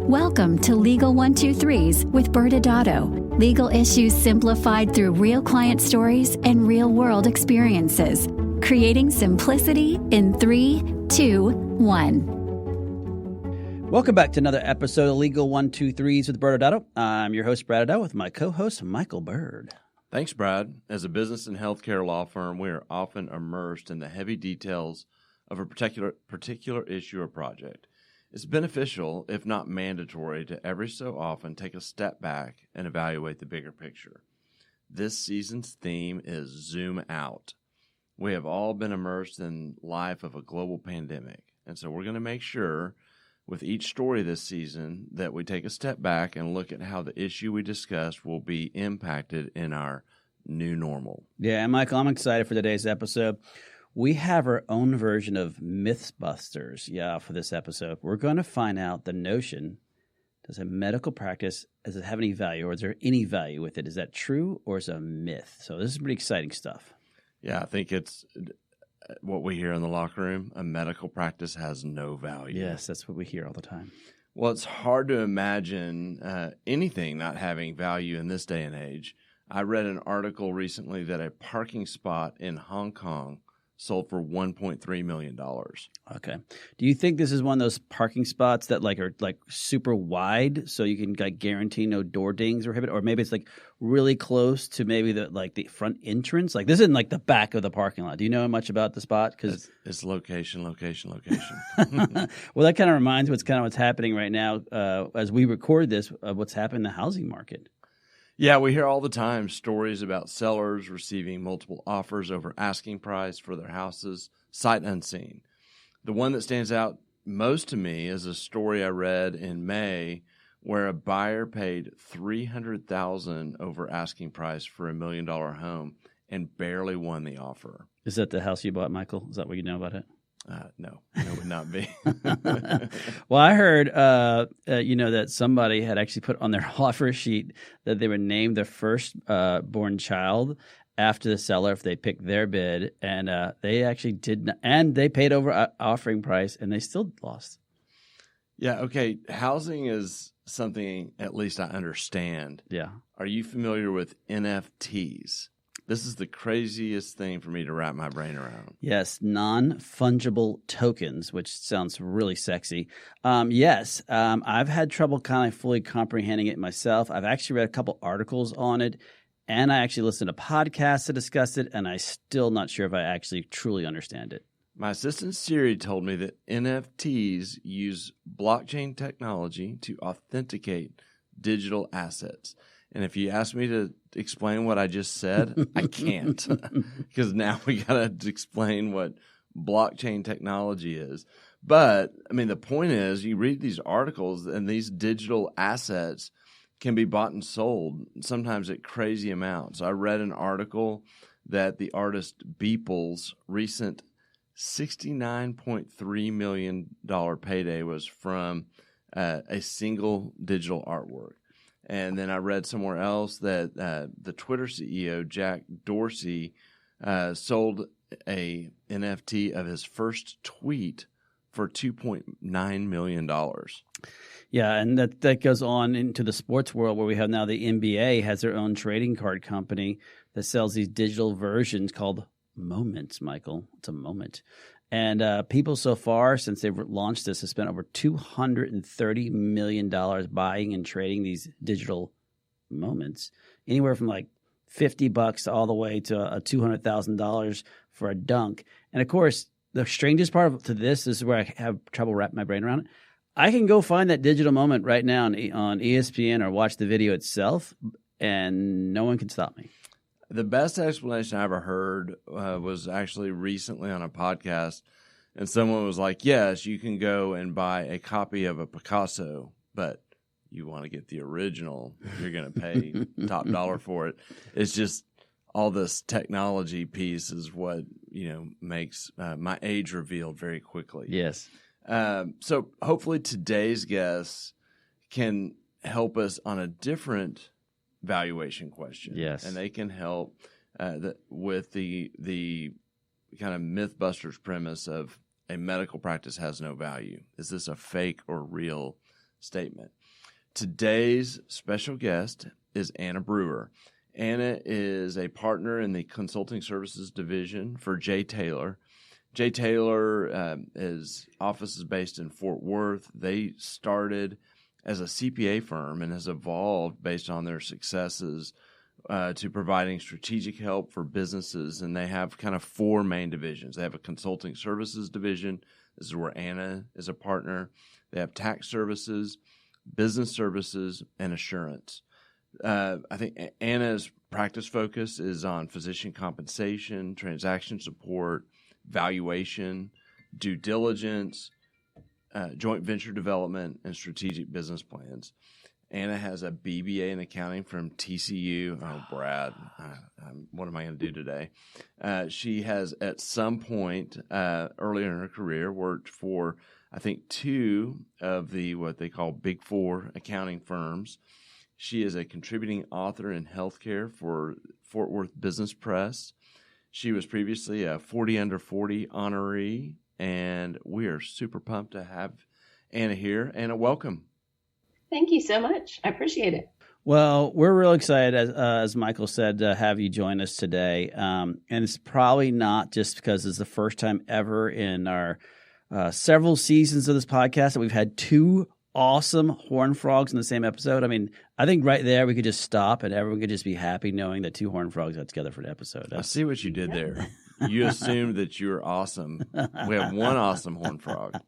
Welcome to Legal 123s with ByrdAdatto. Legal issues simplified through real client stories and real-world experiences. Creating simplicity in 3, 2, 1. Welcome back to another episode of Legal 123s with ByrdAdatto. I'm your host, ByrdAdatto, with my co-host, Michael Byrd. Thanks, Brad. As a business and healthcare law firm, we are often immersed in the heavy details of a particular issue or project. It's beneficial, if not mandatory, to every so often take a step back and evaluate the bigger picture. This season's theme is Zoom Out. We have all been immersed in life of a global pandemic, and so we're going to make sure with each story this season that we take a step back and look at how the issue we discussed will be impacted in our new normal. Yeah, Michael, I'm excited for today's episode. We have our own version of Mythbusters, for this episode. We're going to find out the notion, does a medical practice, does it have any value, or is there any value with it? Is that true, or is it a myth? So this is pretty exciting stuff. Yeah, I think it's what we hear in the locker room. A medical practice has no value. Yes, that's what we hear all the time. Well, it's hard to imagine anything not having value in this day and age. I read an article recently that a parking spot in Hong Kong sold for $1.3 million. Okay. Do you think this is one of those parking spots that are super wide, so you can guarantee no door dings or or maybe it's really close to maybe the front entrance? This isn't the back of the parking lot. Do you know much about the spot? Because it's location. Well, that kind of reminds me what's happening right now as we record this of what's happening in the housing market. Yeah, we hear all the time stories about sellers receiving multiple offers over asking price for their houses, sight unseen. The one that stands out most to me is a story I read in May where a buyer paid $300,000 over asking price for $1 million home and barely won the offer. Is that the house you bought, Michael? Is that what you know about it? No, it would not be. Well, I heard, that somebody had actually put on their offer sheet that they would name their first born child after the seller if they picked their bid, and they actually did not, and they paid over offering price, and they still lost. Yeah, okay. Housing is something at least I understand. Yeah. Are you familiar with NFTs? This is the craziest thing for me to wrap my brain around. Yes, non-fungible tokens, which sounds really sexy. Yes, I've had trouble kind of fully comprehending it myself. I've actually read a couple articles on it, and I actually listened to podcasts that discuss it, and I'm still not sure if I actually truly understand it. My assistant Siri told me that NFTs use blockchain technology to authenticate digital assets. And if you ask me to explain what I just said, I can't, because now we got to explain what blockchain technology is. But, the point is you read these articles and these digital assets can be bought and sold, sometimes at crazy amounts. I read an article that the artist Beeple's recent $69.3 million payday was from a single digital artwork. And then I read somewhere else that the Twitter CEO, Jack Dorsey, sold a NFT of his first tweet for $2.9 million. Yeah, and that goes on into the sports world where we have now the NBA has their own trading card company that sells these digital versions called Moments, Michael. It's a moment. And people so far, since they've launched this, have spent over $230 million buying and trading these digital moments, anywhere from $50 to all the way to $200,000 for a dunk. And of course, the strangest part to this is where I have trouble wrapping my brain around it. I can go find that digital moment right now on ESPN or watch the video itself, and no one can stop me. The best explanation I ever heard was actually recently on a podcast, and someone was like, yes, you can go and buy a copy of a Picasso, but you want to get the original. You're going to pay top dollar for it. It's just all this technology piece is what, makes my age revealed very quickly. Yes. So hopefully today's guest can help us on a different valuation question. Yes. And they can help with the kind of Mythbusters premise of a medical practice has no value. Is this a fake or real statement. Today's special guest is Anna Brewer. Anna is a partner in the consulting services division for J. Taylor. J. Taylor, his office is based in Fort Worth. They started as a CPA firm and has evolved based on their successes to providing strategic help for businesses. And they have kind of four main divisions. They have a consulting services division. This is where Anna is a partner. They have tax services, business services, and assurance. I think Anna's practice focus is on physician compensation, transaction support, valuation, due diligence, joint venture development, and strategic business plans. Anna has a BBA in accounting from TCU. Oh, Brad, what am I going to do today? She has at some point earlier in her career worked for, I think, two of the what they call Big Four accounting firms. She is a contributing author in healthcare for Fort Worth Business Press. She was previously a 40 Under 40 honoree, and we are super pumped to have Anna here. Anna, welcome. Thank you so much. I appreciate it. Well, we're real excited, as Michael said, to have you join us today. And it's probably not just because it's the first time ever in our several seasons of this podcast that we've had two awesome horned frogs in the same episode. I mean, I think right there we could just stop and everyone could just be happy knowing that two horned frogs got together for an episode. I see what you did there. You assumed that you were awesome. We have one awesome horned frog.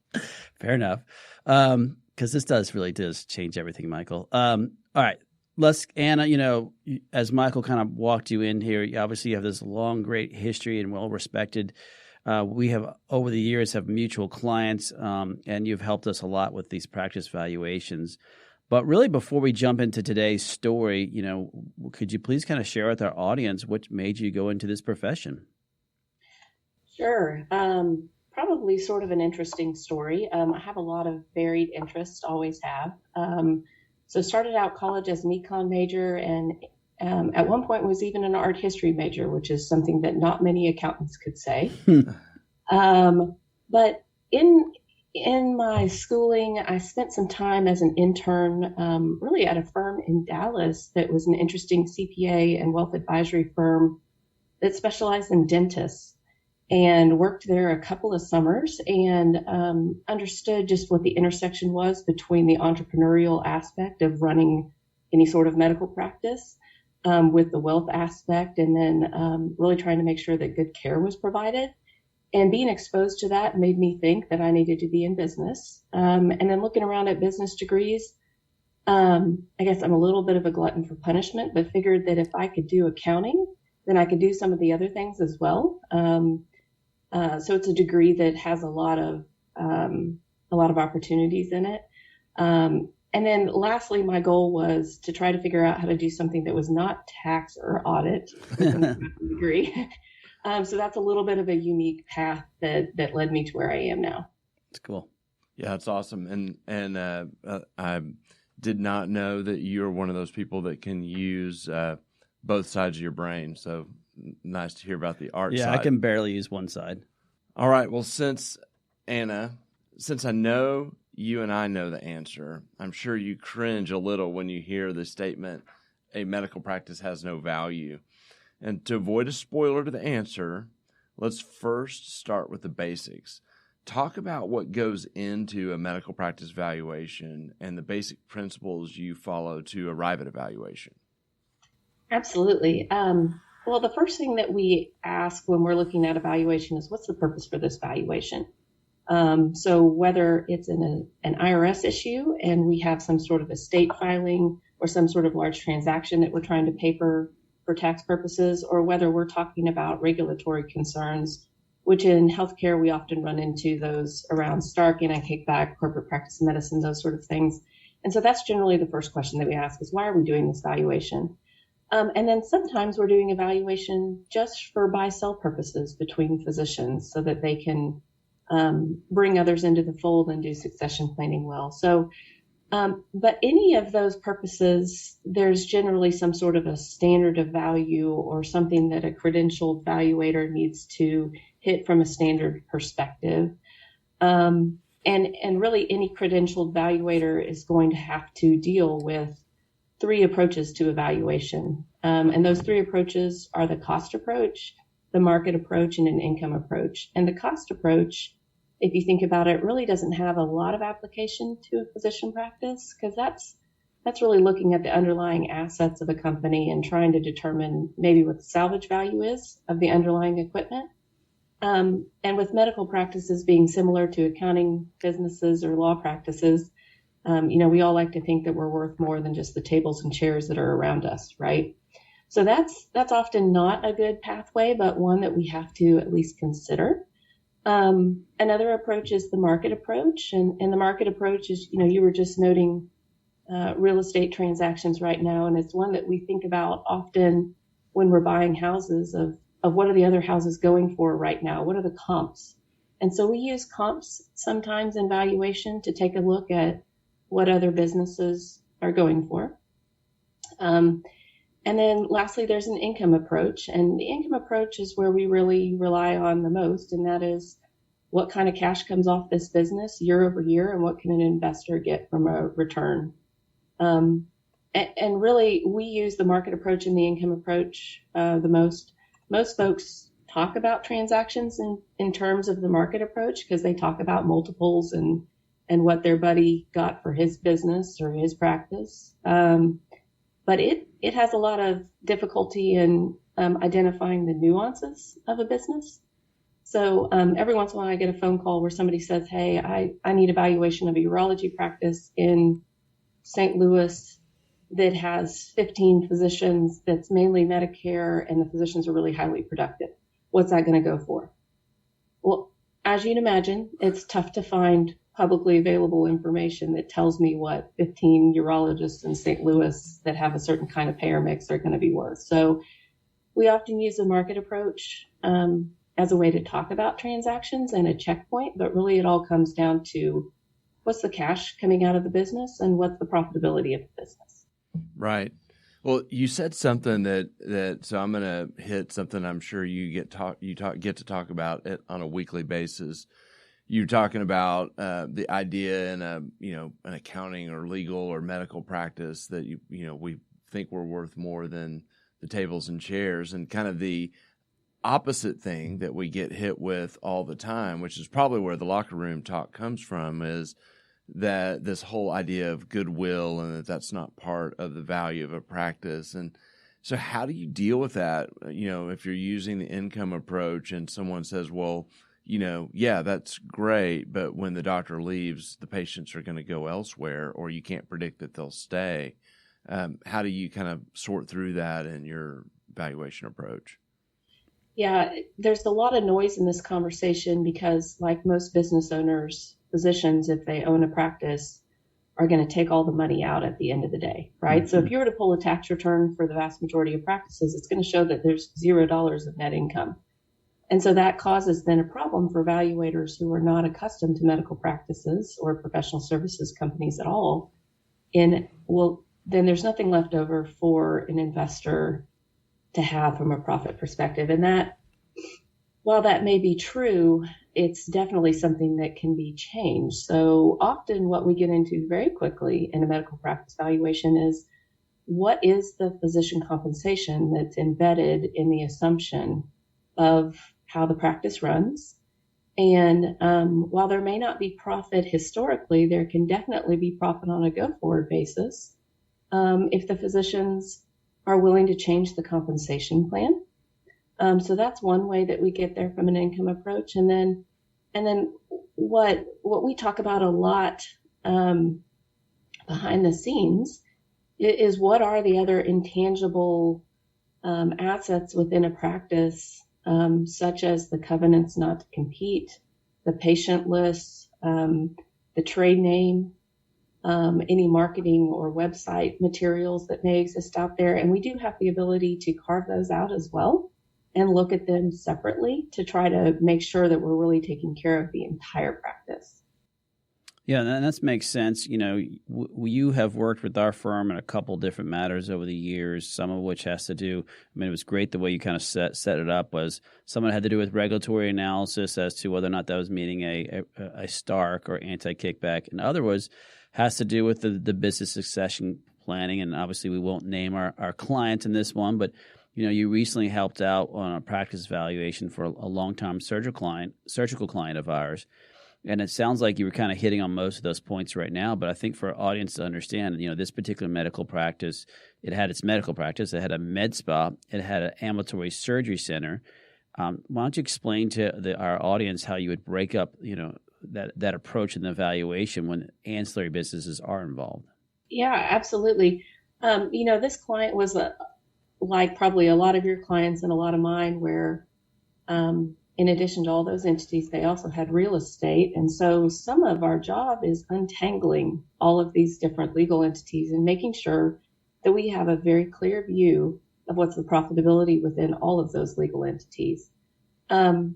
Fair enough. Because this really does change everything, Michael. All right. Anna, as Michael kind of walked you in here, obviously you have this long, great history and well-respected. We have, over the years, have mutual clients, and you've helped us a lot with these practice valuations. But really, before we jump into today's story, could you please kind of share with our audience what made you go into this profession? Sure. Probably sort of an interesting story. I have a lot of varied interests, always have. So started out college as an econ major, and at one point was even an art history major, which is something that not many accountants could say. But in my schooling, I spent some time as an intern, really at a firm in Dallas that was an interesting CPA and wealth advisory firm that specialized in dentists, and worked there a couple of summers and understood just what the intersection was between the entrepreneurial aspect of running any sort of medical practice with the wealth aspect, and then really trying to make sure that good care was provided. And being exposed to that made me think that I needed to be in business. And then looking around at business degrees, I guess I'm a little bit of a glutton for punishment, but figured that if I could do accounting, then I could do some of the other things as well. So it's a degree that has a lot of opportunities in it. And then lastly, my goal was to try to figure out how to do something that was not tax or audit with a degree. So that's a little bit of a unique path that led me to where I am now. That's cool. Yeah, that's awesome. And I did not know that you're one of those people that can use both sides of your brain. So nice to hear about the art side. Yeah, I can barely use one side. All right. Well, since I know you and I know the answer, I'm sure you cringe a little when you hear the statement, a medical practice has no value. And to avoid a spoiler to the answer, let's first start with the basics. Talk about what goes into a medical practice valuation and the basic principles you follow to arrive at a valuation. Absolutely. Well, the first thing that we ask when we're looking at a valuation is, what's the purpose for this valuation? So whether it's an IRS issue and we have some sort of estate filing or some sort of large transaction that we're trying to paper for tax purposes, or whether we're talking about regulatory concerns, which in healthcare we often run into those around Stark and kickback, corporate practice of medicine, those sort of things. And so that's generally the first question that we ask is, why are we doing this valuation? And then sometimes we're doing a valuation just for buy-sell purposes between physicians so that they can bring others into the fold and do succession planning well. So, but any of those purposes, there's generally some sort of a standard of value or something that a credentialed valuator needs to hit from a standard perspective. And And really any credentialed valuator is going to have to deal with three approaches to evaluation. And those three approaches are the cost approach, the market approach, and an income approach. And the cost approach, if you think about it, really doesn't have a lot of application to a physician practice, because that's really looking at the underlying assets of a company and trying to determine maybe what the salvage value is of the underlying equipment. And with medical practices being similar to accounting businesses or law practices, we all like to think that we're worth more than just the tables and chairs that are around us, right? So that's often not a good pathway, but one that we have to at least consider. Another approach is the market approach, and the market approach is, you were just noting real estate transactions right now, and it's one that we think about often when we're buying houses of what are the other houses going for right now? What are the comps? And so we use comps sometimes in valuation to take a look at what other businesses are going for. And then lastly, there's an income approach. And the income approach is where we really rely on the most, and that is what kind of cash comes off this business year over year, and what can an investor get from a return. And really, we use the market approach and the income approach the most. Most folks talk about transactions in terms of the market approach because they talk about multiples and what their buddy got for his business or his practice. But it has a lot of difficulty in identifying the nuances of a business. So every once in a while I get a phone call where somebody says, hey, I need a valuation of a urology practice in St. Louis that has 15 physicians, that's mainly Medicare, and the physicians are really highly productive. What's that going to go for? Well, as you'd imagine, it's tough to find publicly available information that tells me what 15 urologists in St. Louis that have a certain kind of payer mix are going to be worth. So we often use a market approach as a way to talk about transactions and a checkpoint, but really it all comes down to what's the cash coming out of the business and what's the profitability of the business. Right. Well, you said something that so I'm going to hit something I'm sure you get to talk about it on a weekly basis. You're talking about the idea in an accounting or legal or medical practice that we think we're worth more than the tables and chairs, and kind of the opposite thing that we get hit with all the time, which is probably where the locker room talk comes from, is that this whole idea of goodwill and that's not part of the value of a practice. And so how do you deal with that? If you're using the income approach and someone says, well, yeah, that's great, but when the doctor leaves, the patients are going to go elsewhere, or you can't predict that they'll stay. How do you kind of sort through that in your valuation approach? Yeah, there's a lot of noise in this conversation because, like most business owners, physicians, if they own a practice, are going to take all the money out at the end of the day, right? Mm-hmm. So if you were to pull a tax return for the vast majority of practices, it's going to show that there's $0 of net income. And so that causes then a problem for evaluators who are not accustomed to medical practices or professional services companies at all. Then there's nothing left over for an investor to have from a profit perspective. And that, while that may be true, it's definitely something that can be changed. So often what we get into very quickly in a medical practice valuation is, what is the physician compensation that's embedded in the assumption of how the practice runs? And while there may not be profit historically, there can definitely be profit on a go-forward basis if the physicians are willing to change the compensation plan. So that's one way that we get there from an income approach. And then what we talk about a lot behind the scenes is what are the other intangible assets within a practice, such as the covenants not to compete, the patient lists, the trade name, any marketing or website materials that may exist out there. And we do have the ability to carve those out as well and look at them separately to try to make sure that we're really taking care of the entire practice. Yeah, and that makes sense. You have worked with our firm in a couple different matters over the years, some of which has to do, it was great the way you kind of set it up was some of it had to do with regulatory analysis as to whether or not that was meeting a Stark or anti-kickback, and other has to do with the business succession planning. And obviously we won't name our client in this one, but you recently helped out on a practice valuation for a long-time surgical client of ours. And it sounds like you were kind of hitting on most of those points right now. But I think for our audience to understand, this particular medical practice, it had its medical practice, it had a med spa, it had an ambulatory surgery center. Why don't you explain to our audience how you would break up, that approach in the valuation when ancillary businesses are involved? Yeah, absolutely. This client was like probably a lot of your clients and a lot of mine, where in addition to all those entities, they also had real estate. And so some of our job is untangling all of these different legal entities and making sure that we have a very clear view of what's the profitability within all of those legal entities. And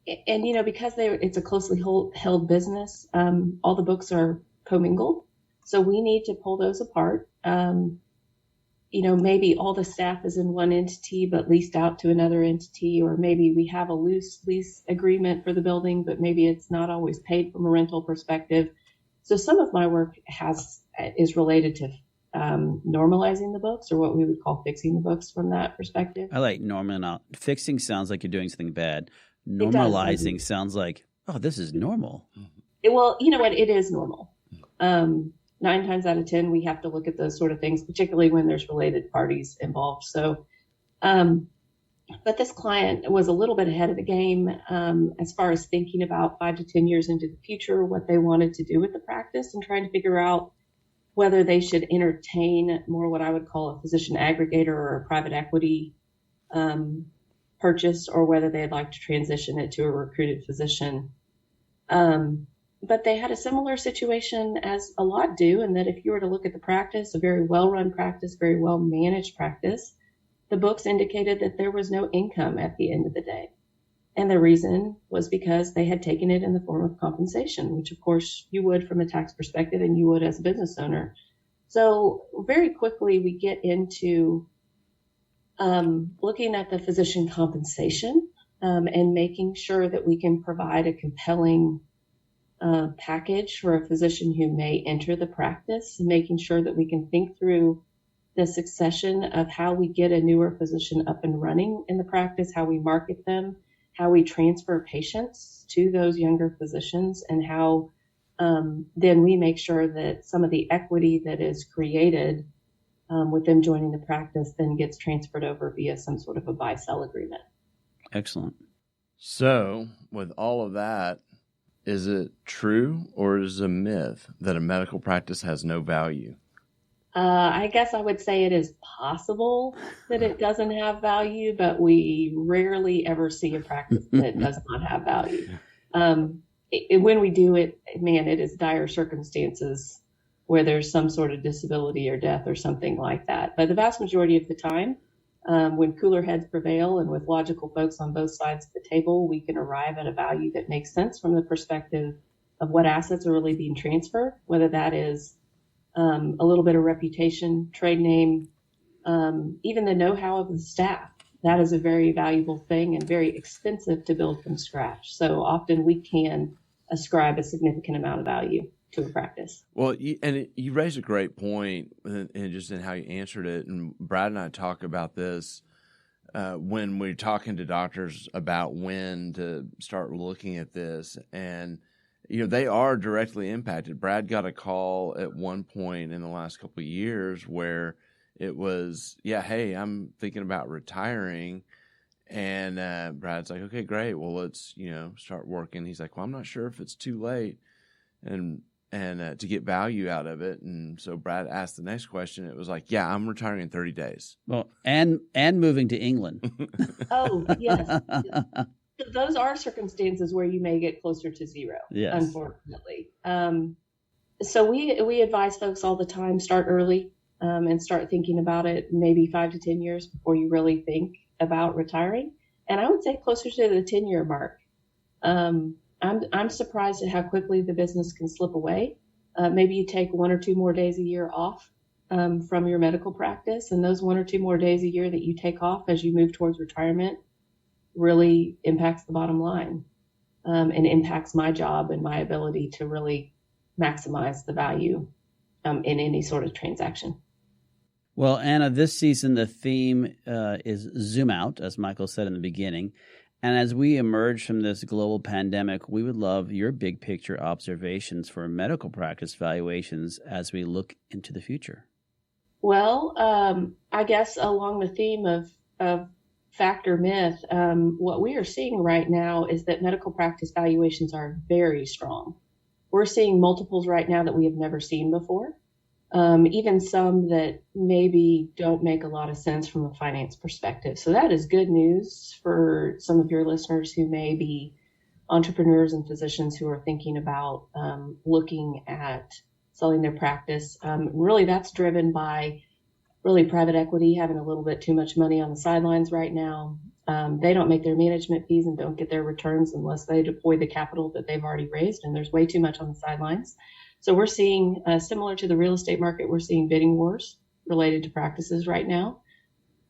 because it's a closely held business, all the books are commingled. So we need to pull those apart. Maybe all the staff is in one entity, but leased out to another entity, or maybe we have a loose lease agreement for the building, but maybe it's not always paid from a rental perspective. So some of my work is related to normalizing the books, or what we would call fixing the books from that perspective. I like fixing sounds like you're doing something bad. Normalizing sounds like, oh, this is normal. Well, you know what? It is normal. 9 times out of 10, we have to look at those sort of things, particularly when there's related parties involved. So, but this client was a little bit ahead of the game as far as thinking about 5 to 10 years into the future, what they wanted to do with the practice, and trying to figure out whether they should entertain more what I would call a physician aggregator or a private equity purchase, or whether they'd like to transition it to a recruited physician. But they had a similar situation as a lot do, in that if you were to look at the practice, a very well-run practice, very well-managed practice, the books indicated that there was no income at the end of the day. And the reason was because they had taken it in the form of compensation, which of course you would from a tax perspective, and you would as a business owner. So very quickly we get into looking at the physician compensation and making sure that we can provide a compelling package for a physician who may enter the practice, making sure that we can think through the succession of how we get a newer physician up and running in the practice, how we market them, how we transfer patients to those younger physicians, and how then we make sure that some of the equity that is created with them joining the practice then gets transferred over via some sort of a buy-sell agreement. Excellent. So with all of that, is it true or is it a myth that a medical practice has no value? I guess I would say it is possible that it doesn't have value, but we rarely ever see a practice that does not have value. When we do it, man, it is dire circumstances where there's some sort of disability or death or something like that. But the vast majority of the time, when cooler heads prevail and with logical folks on both sides of the table, we can arrive at a value that makes sense from the perspective of what assets are really being transferred, whether that is a little bit of reputation, trade name, even the know-how of the staff. That is a very valuable thing and very expensive to build from scratch. So often we can ascribe a significant amount of value to a practice. Well, you raised a great point in just in how you answered it. And Brad and I talk about this when we're talking to doctors about when to start looking at this. And, they are directly impacted. Brad got a call at one point in the last couple of years where it was, hey, I'm thinking about retiring. And Brad's like, okay, great. Well, let's, start working. He's like, well, I'm not sure if it's too late and to get value out of it. And so Brad asked the next question. It was like, I'm retiring in 30 days. Well, and moving to England. Oh, yes. Those are circumstances where you may get closer to zero, yes. Unfortunately. So we advise folks all the time, start early and start thinking about it maybe 5 to 10 years before you really think about retiring. And I would say closer to the 10-year mark. I'm surprised at how quickly the business can slip away. Maybe you take 1 or 2 more days a year off from your medical practice, and those 1 or 2 more days a year that you take off as you move towards retirement really impacts the bottom line, and impacts my job and my ability to really maximize the value in any sort of transaction. Well, Anna, this season the theme is zoom out, as Michael said in the beginning. And as we emerge from this global pandemic, we would love your big picture observations for medical practice valuations as we look into the future. Well, I guess along the theme of fact or myth, what we are seeing right now is that medical practice valuations are very strong. We're seeing multiples right now that we have never seen before, even some that maybe don't make a lot of sense from a finance perspective. So that is good news for some of your listeners who may be entrepreneurs and physicians who are thinking about looking at selling their practice. Really, that's driven by really private equity having a little bit too much money on the sidelines right now. They don't make their management fees and don't get their returns unless they deploy the capital that they've already raised, and there's way too much on the sidelines. So we're seeing, similar to the real estate market, we're seeing bidding wars related to practices right now.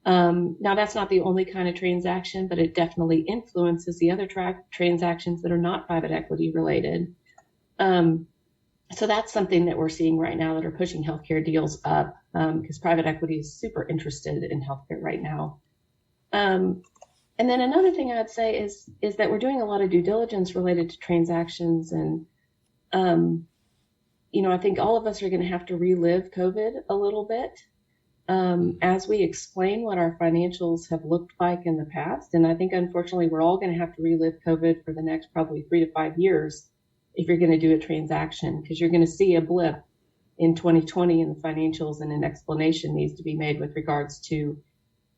Now, that's not the only kind of transaction, but it definitely influences the other transactions that are not private equity related. So that's something that we're seeing right now that are pushing healthcare deals up, because private equity is super interested in healthcare right now. And then another thing I'd say is that we're doing a lot of due diligence related to transactions. And, I think all of us are going to have to relive COVID a little bit as we explain what our financials have looked like in the past. And I think, unfortunately, we're all going to have to relive COVID for the next probably 3 to 5 years if you're going to do a transaction, because you're going to see a blip in 2020 in the financials, and an explanation needs to be made with regards to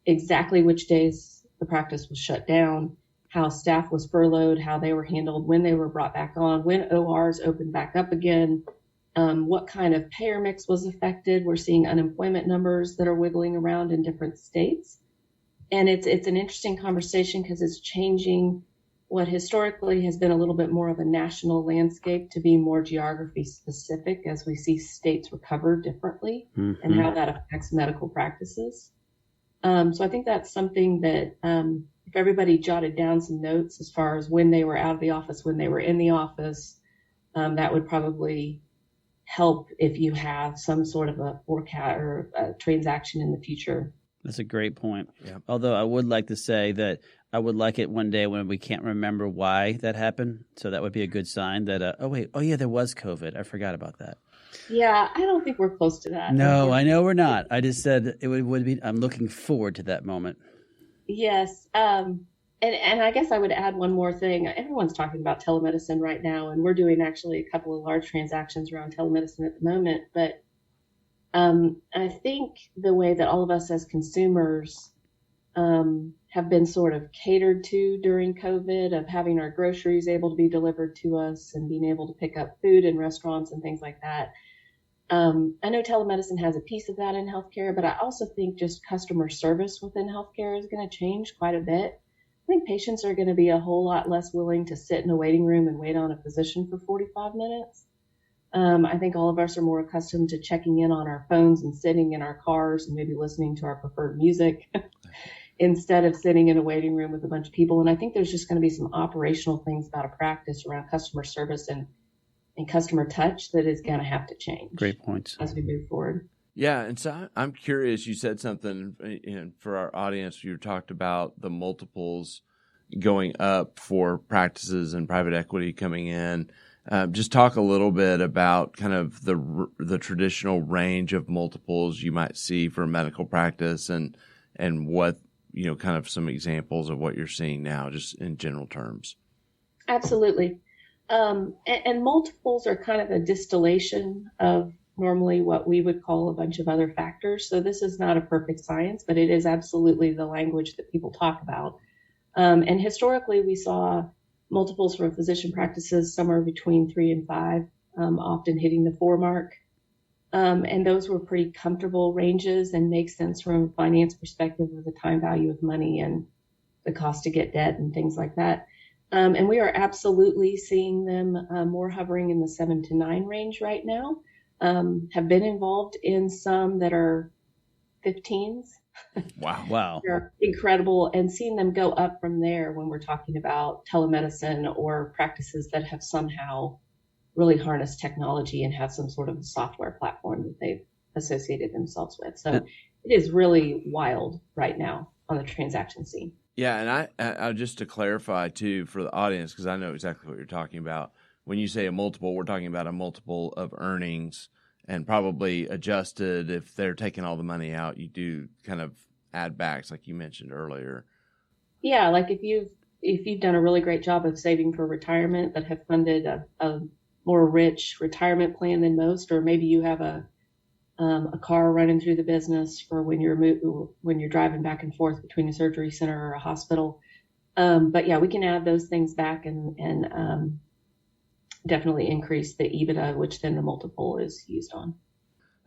exactly which days the practice was shut down, how staff was furloughed, how they were handled, when they were brought back on, when ORs opened back up again, what kind of payer mix was affected. We're seeing unemployment numbers that are wiggling around in different states. And it's an interesting conversation because it's changing what historically has been a little bit more of a national landscape to be more geography specific as we see states recover differently and how that affects medical practices. So I think that's something that if everybody jotted down some notes as far as when they were out of the office, when they were in the office, that would probably help if you have some sort of a forecast or a transaction in the future. That's a great point. Yeah. Although I would like to say that I would like it one day when we can't remember why that happened. So that would be a good sign that, there was COVID. I forgot about that. Yeah, I don't think we're close to that. No, I know we're not. I just said it would be. I'm looking forward to that moment. Yes. And I guess I would add one more thing. Everyone's talking about telemedicine right now, and we're doing actually a couple of large transactions around telemedicine at the moment. But I think the way that all of us as consumers have been sort of catered to during COVID, of having our groceries able to be delivered to us and being able to pick up food in restaurants and things like that. I know telemedicine has a piece of that in healthcare, but I also think just customer service within healthcare is going to change quite a bit. I think patients are going to be a whole lot less willing to sit in a waiting room and wait on a physician for 45 minutes. I think all of us are more accustomed to checking in on our phones and sitting in our cars and maybe listening to our preferred music instead of sitting in a waiting room with a bunch of people. And I think there's just going to be some operational things about a practice around customer service and customer touch that is going to have to change. Great points. As we move forward. Yeah, and so I'm curious, you said something for our audience. You talked about the multiples going up for practices and private equity coming in. Just talk a little bit about kind of the traditional range of multiples you might see for a medical practice and what, kind of some examples of what you're seeing now, just in general terms. Absolutely. And multiples are kind of a distillation of normally what we would call a bunch of other factors. So this is not a perfect science, but it is absolutely the language that people talk about. And historically, we saw multiples for physician practices somewhere between 3 and 5, often hitting the 4 mark. And those were pretty comfortable ranges and make sense from a finance perspective of the time value of money and the cost to get debt and things like that. And we are absolutely seeing them more hovering in the 7 to 9 range right now. Have been involved in some that are 15s. Wow. They're incredible, and seeing them go up from there when we're talking about telemedicine or practices that have somehow really harnessed technology and have some sort of software platform that they've associated themselves with. So it is really wild right now on the transaction scene. Yeah, and I just to clarify too for the audience, because I know exactly what you're talking about. When you say a multiple, we're talking about a multiple of earnings, and probably adjusted if they're taking all the money out. You do kind of add backs, like you mentioned earlier. Yeah, like if you've done a really great job of saving for retirement, that have funded a more rich retirement plan than most, or maybe you have a car running through the business for when you're driving back and forth between a surgery center or a hospital. But yeah, we can add those things back and definitely increase the EBITDA, which then the multiple is used on.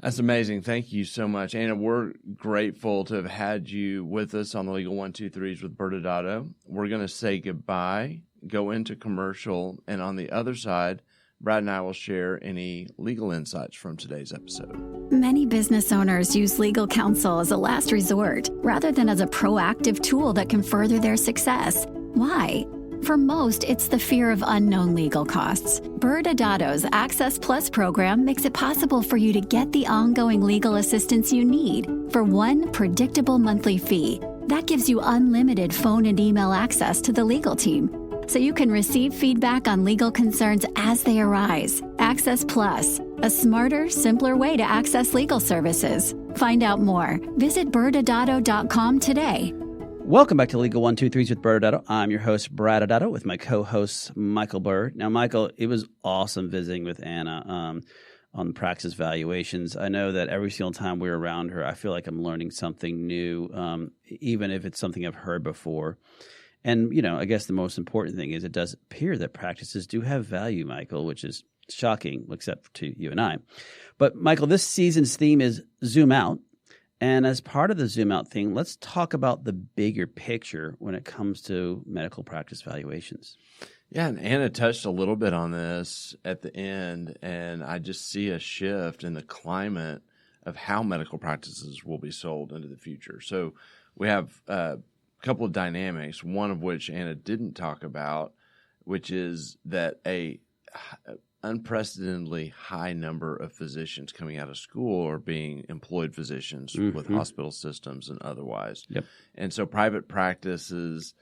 That's amazing. Thank you so much, Anna. We're grateful to have had you with us on the Legal 123s with ByrdAdatto. We're going to say goodbye, go into commercial, and on the other side, Brad and I will share any legal insights from today's episode. Many business owners use legal counsel as a last resort rather than as a proactive tool that can further their success. Why? For most, it's the fear of unknown legal costs. ByrdAdatto's Access Plus program makes it possible for you to get the ongoing legal assistance you need for one predictable monthly fee. That gives you unlimited phone and email access to the legal team, so you can receive feedback on legal concerns as they arise. Access Plus, a smarter, simpler way to access legal services. Find out more. Visit ByrdAdatto.com today. Welcome back to Legal 123s with ByrdAdatto. I'm your host, ByrdAdatto, with my co-host, Michael Byrd. Now, Michael, it was awesome visiting with Anna on practice valuations. I know that every single time we're around her, I feel like I'm learning something new, even if it's something I've heard before. And, I guess the most important thing is it does appear that practices do have value, Michael, which is shocking, except to you and I. But, Michael, this season's theme is Zoom Out. And as part of the Zoom Out thing, let's talk about the bigger picture when it comes to medical practice valuations. Yeah, and Anna touched a little bit on this at the end, and I just see a shift in the climate of how medical practices will be sold into the future. So we have couple of dynamics, one of which Anna didn't talk about, which is that a unprecedentedly high number of physicians coming out of school are being employed physicians with hospital systems and otherwise. Yep. And so private practices,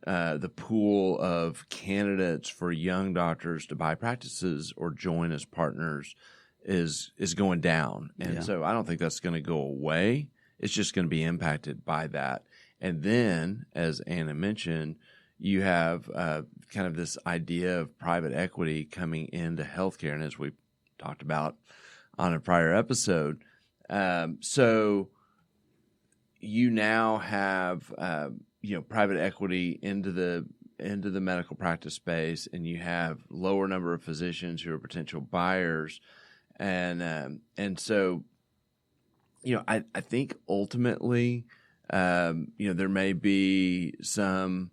the pool of candidates for young doctors to buy practices or join as partners is going down. And so I don't think that's going to go away. It's just going to be impacted by that. And then, as Anna mentioned, you have kind of this idea of private equity coming into healthcare, and as we talked about on a prior episode. So you now have private equity into the medical practice space, and you have lower number of physicians who are potential buyers, and so I think ultimately. There may be some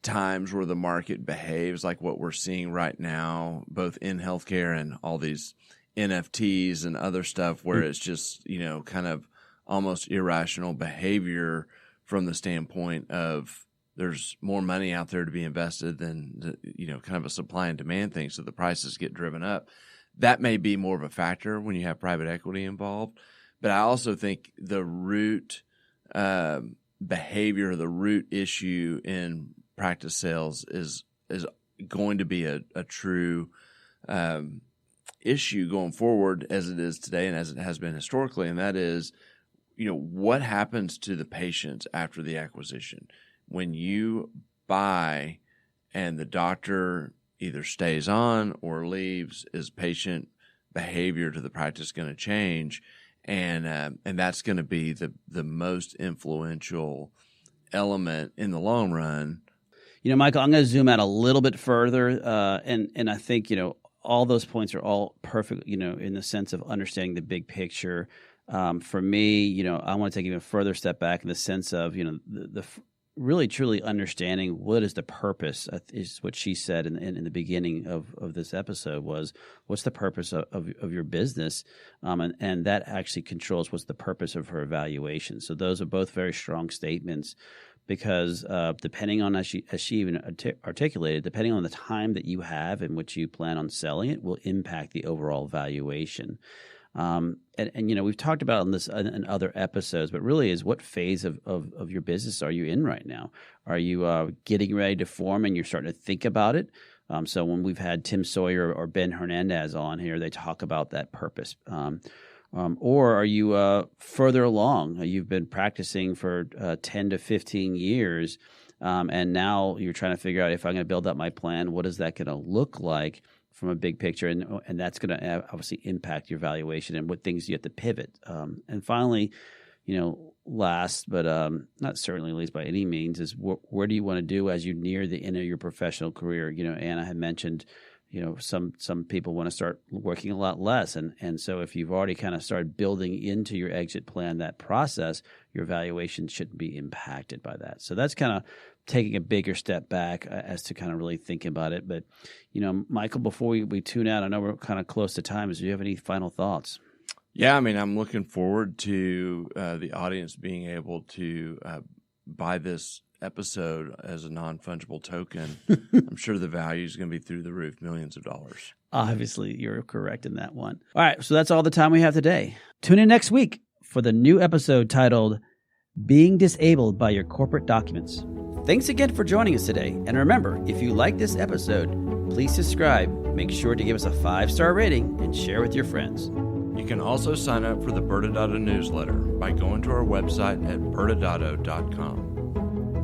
times where the market behaves like what we're seeing right now, both in healthcare and all these NFTs and other stuff, where it's just, kind of almost irrational behavior from the standpoint of there's more money out there to be invested than, kind of a supply and demand thing. So the prices get driven up. That may be more of a factor when you have private equity involved. But I also think the root behavior, the root issue in practice sales is going to be a true issue going forward, as it is today and as it has been historically, and that is, what happens to the patients after the acquisition when you buy and the doctor either stays on or leaves? Is patient behavior to the practice going to change? And that's going to be the most influential element in the long run. Michael, I'm going to zoom out a little bit further, and I think all those points are all perfect. In the sense of understanding the big picture. For me, I want to take even a further step back in the sense of the really truly understanding what is the purpose, is what she said in the beginning of this episode, was what's the purpose of your business, and that actually controls what's the purpose of her evaluation. So those are both very strong statements, because depending on, as she even articulated, depending on the time that you have in which you plan on selling it, will impact the overall valuation. And we've talked about this in other episodes, but really is what phase of your business are you in right now? Are you getting ready to form and you're starting to think about it? So when we've had Tim Sawyer or Ben Hernandez on here, they talk about that purpose. Or are you further along? You've been practicing for 10 to 15 years, and now you're trying to figure out, if I'm going to build up my plan, what is that going to look like from a big picture, and that's going to obviously impact your valuation and what things you have to pivot. And finally, last but not certainly least by any means, is where do you want to do as you near the end of your professional career? Anna had mentioned, some people want to start working a lot less, and so if you've already kind of started building into your exit plan that process, your valuation shouldn't be impacted by that. So that's kind of taking a bigger step back as to kind of really thinking about it. But, Michael, before we tune out, I know we're kind of close to time. Do you have any final thoughts? Yeah, I'm looking forward to the audience being able to buy this episode as a non-fungible token. I'm sure the value is going to be through the roof, millions of dollars. Obviously, you're correct in that one. All right, so that's all the time we have today. Tune in next week for the new episode titled Being Disabled by Your Corporate Documents. Thanks again for joining us today. And remember, if you like this episode, please subscribe, make sure to give us a 5-star rating, and share with your friends. You can also sign up for the ByrdAdatto newsletter by going to our website at ByrdAdatto.com.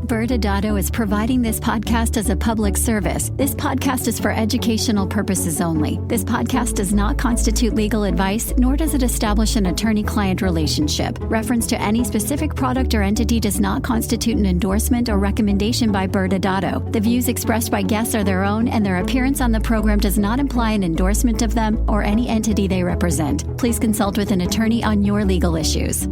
ByrdAdatto is providing this podcast as a public service. This podcast is for educational purposes only. This podcast does not constitute legal advice, nor does it establish an attorney-client relationship. Reference to any specific product or entity does not constitute an endorsement or recommendation by ByrdAdatto. The views expressed by guests are their own, and their appearance on the program does not imply an endorsement of them or any entity they represent. Please consult with an attorney on your legal issues.